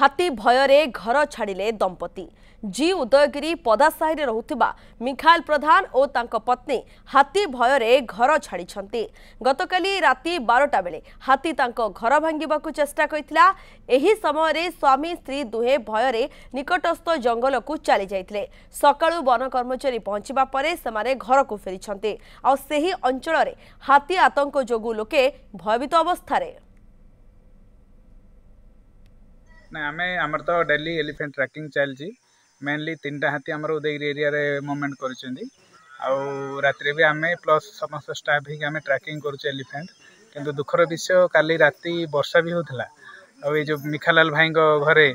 हाथी भୟରେ घर छाड़िले दंपति जी उदयगिरी पदासाही रे रहुथिबा मिखाइल प्रधान और तांको पत्नी हाथी भୟରେ घर छाड़ी गतकाली राति 12टा बेले हाथी तांको घर भांगिबाकू चेष्टा करथिला। एही समय रे स्वामी स्त्री दुहे भୟରେ निकटस्थ जंगल को चली जाइथिले। सकाळु वन कर्मचारी पहुंचबा परे समारे घर को फेरिछन्ते आ सेही अंचल रे हाथी आतंक जोगु लोके भयभीत अवस्था रे। ना आमे हमर तो डेली एलिफेंट ट्रैकिंग चलची मेनली 3टा हाथी हमर उदयगिरी एरिया रे मूवमेंट करछन्ती आ रात्रि भी आमे प्लस समस्त स्टाफ ही आमे ट्रैकिंग करछ एलिफेंट। किंतु दुखर विषय काली राति वर्षा भी होथला आ ए जो मिखालाल भाई को घरे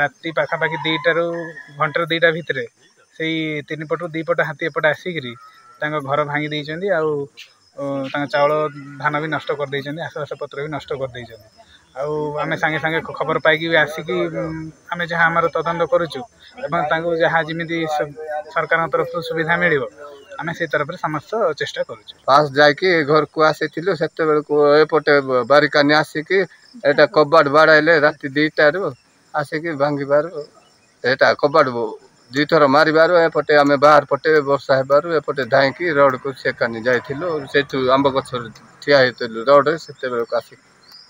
राति पाखा पाखी 2टा रु घंटा 2टा भितरे सेई 3 पटु 2 पट हाथी एपट आसिकरी तांको घर भांगी दैछन्ती आ तांको चावल धान भी नष्ट कर दैछन्ती आसपास पत्र भी नष्ट कर दैछन्ती। आमे संगे संगे खबर पाइकी भी आसिकी आमे जहाँ आमर तदंत करुचु एवं तांको जहाँ जिमिति सरकार तरफ सुविधा मिलिबो आमे से तरफ समस्त चेष्टा करुचु। पास जाइकी घर को आसीथिलु सेते बेल को एपटे बारिकानी आसिकी एटा कबाड़ बाड़ाइले राति 2टा रु आसिकी भांगिबार एटा कबाड़ 2 थर मारिबार एपटे आमे बाहर पटे वर्षा हेबार एपटे धाइकी रोड को सेकानी जाइथिलु सेतु आंब गछर ठिया हेतलु रोड रे सेते बेल को आसी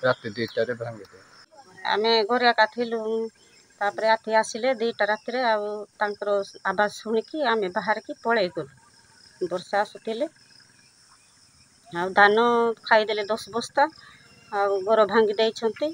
राति 2टा रे भांगे आमे घरे काथिलु तापरे आथि आसिले 2टा राति रे आ तांकर आवाज सुनिकी आमे बाहर की पळे गलु। वर्षा आसुतिले आ धान खाई देले 10 बस्ता आ घर भांगी दैछन्ते।